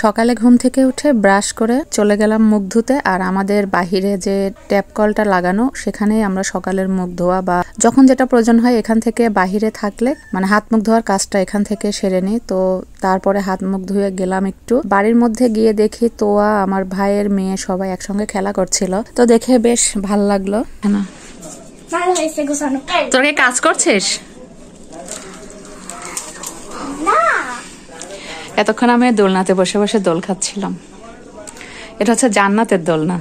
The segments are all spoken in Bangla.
সকালে ঘুম থেকে উঠে ব্রাশ করে চলে গেলাম মুখ ধুতে। আর আমাদের বাহিরে যে ট্যাপ কলটা লাগানো, সেখানেই আমরা সকালের মুখ ধোয়া বা যখন যেটা প্রয়োজন হয় এখান থেকে বাহিরে থাকলে মানে হাত মুখ ধোয়ার কাজটা এখান থেকে সেরে নিই। তো তারপরে হাত মুখ ধুয়ে গেলাম একটু বাড়ির মধ্যে, গিয়ে দেখি তোয়া, আমার ভাইয়ের মেয়ে সবাই একসঙ্গে খেলা করছিল। তো দেখে বেশ ভাল লাগলো। তোর কি কাজ করছিস? এতক্ষণ আমি দোলনাতে বসে বসে দোল খাচ্ছিলাম। এটা হচ্ছে জান্নাতের দোলনা।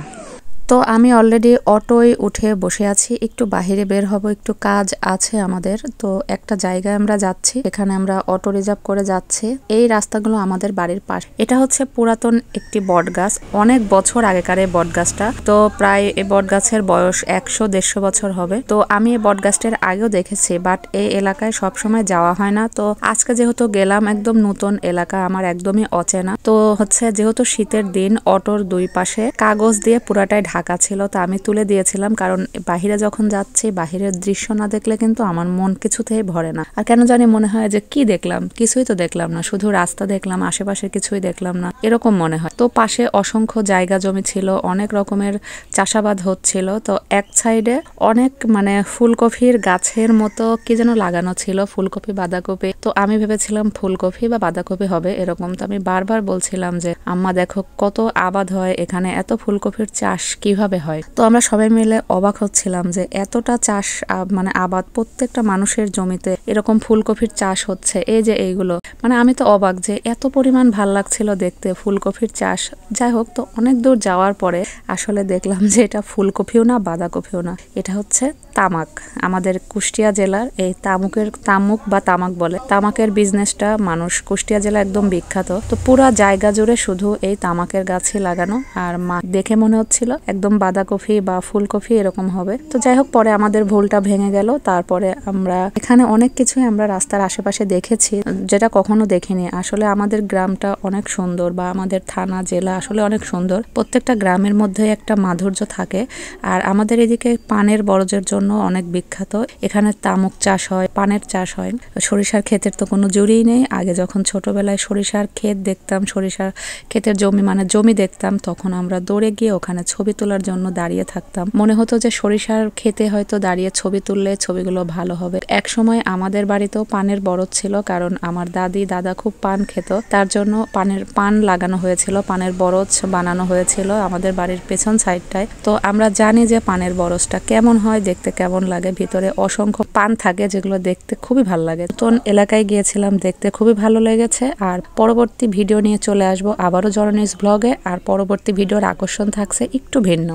তো আমি অলরেডি অটোয় উঠে বসে আছি, একটু বাহিরে বের হব, একটু কাজ আছে আমাদের। তো একটা জায়গায় আমরা যাচ্ছি, এখানে আমরা অটো রিজার্ভ করে যাচ্ছি। এই রাস্তাগুলো আমাদের বাড়ির পাশে। এটা হচ্ছে পুরাতন একটি বট গাছ, অনেক বছর আগেকার এই বট গাছটা। তো প্রায় এই বট গাছের বয়স 100-150 বছর হবে। তো আমি এই বট গাছটার আগেও দেখেছি, বাট এই এলাকায় সবসময় যাওয়া হয় না। তো আজকে যেহেতু গেলাম, একদম নতুন এলাকা, আমার একদমই অচেনা। তো হচ্ছে যেহেতু শীতের দিন, অটোর দুই পাশে কাগজ দিয়ে পুরাটাই ঢাকা ছিল। তো আমি তুলে দিয়েছিলাম, কারণ বাহিরে যখন যাচ্ছি বাহিরের দৃশ্য না দেখলে কিন্তু আমার মন কিছুতেই ভরে না। আর কেন জানি মনে হয় যে কি দেখলাম, কিছুই তো দেখলাম না, শুধু রাস্তা দেখলাম, আশেপাশে কিছুই দেখলাম না, এরকম মনে হয়। তো পাশে অসংখ্য জায়গা জমি ছিল, অনেক রকমের চাষাবাদ হচ্ছিল। তো এক সাইডে অনেক মানে ফুলকপির গাছের মতো কি যেন লাগানো ছিল, ফুলকপি বাঁধাকপি। তো আমি ভেবেছিলাম ফুলকপি বা বাঁধাকপি হবে এরকম। তো আমি বারবার বলছিলাম যে আম্মা দেখো কত আবাদ হয় এখানে, এত ফুলকপির চাষ কিভাবে হয়। তো আমরা সবাই মিলে অবাক হচ্ছিলাম যে এতটা চাষ মানে আবাদ প্রত্যেকটা মানুষের জমিতে এরকম ফুলকপির চাষ হচ্ছে। এই যে এইগুলো মানে আমি তো অবাক যে এত পরিমাণ ভাল লাগছিল দেখতে ফুলকপির চাষ। যাই হোক, তো অনেক দূর যাওয়ার পরে আসলে দেখলাম যে এটা ফুলকপিও না, বাঁধাকপিও না, এটা হচ্ছে তামাক। আমাদের কুষ্টিয়া জেলার এই তামুক বা তামাক বলে, তামাকের বিজনেসটা মানুষ কুষ্টিয়া জেলা একদম বিখ্যাত। তো পুরা জায়গা জুড়ে শুধু এই তামাকের গাছই লাগানো। আর দেখে মনে হচ্ছিল একদম বাঁধাকপি বা ফুলকপি এরকম হবে। তো যাই হোক, পরে আমাদের ভুলটা ভেঙে গেল। তারপরে আমরা এখানে অনেক কিছুই আমরা রাস্তার আশেপাশে দেখেছি যেটা কখনো দেখিনি। আসলে আমাদের গ্রামটা অনেক সুন্দর, বা আমাদের থানা জেলা আসলে অনেক সুন্দর। প্রত্যেকটা গ্রামের মধ্যে একটা মাধুর্য থাকে। আর আমাদের এদিকে পানের বরজের জন্য অনেক বিখ্যাত। এখানে তামুক চাষ হয়, পানের চাষ হয়, সরিষার ক্ষেতের তো কোনো জুড়িই নেই। আগে যখন ছোটবেলায় সরিষার ক্ষেত দেখতাম, সরিষার ক্ষেতের জমি দেখতাম, তখন আমরা দৌড়ে গিয়ে ওখানে ছবি তোলার জন্য দাঁড়িয়ে থাকতাম। মনে হতো যে সরিষার ক্ষেতে হয়তো দাঁড়িয়ে ছবি তুললে ছবিগুলো ভালো হবে। এক সময় আমাদের বাড়িতেও পানের বরজ ছিল, কারণ আমার দাদা খুব পান খেত, তার জন্য পান লাগানো হয়েছিল, পানের বরজ বানানো হয়েছিল আমাদের বাড়ির পেছন সাইডটায়। তো আমরা জানি যে পানের বরজটা কেমন হয়, দেখতে কেমন লাগে, ভিতরে অসংখ্য পান থাকে, যেগুলো দেখতে খুবই ভালো লাগে। নতুন এলাকায় গিয়েছিলাম, দেখতে খুবই ভালো লেগেছে। আর পরবর্তী ভিডিও নিয়ে চলে আসবো আবারও জরনিস ব্লগে। আর পরবর্তী ভিডিওর আকর্ষণ থাকছে একটু ভিন্ন।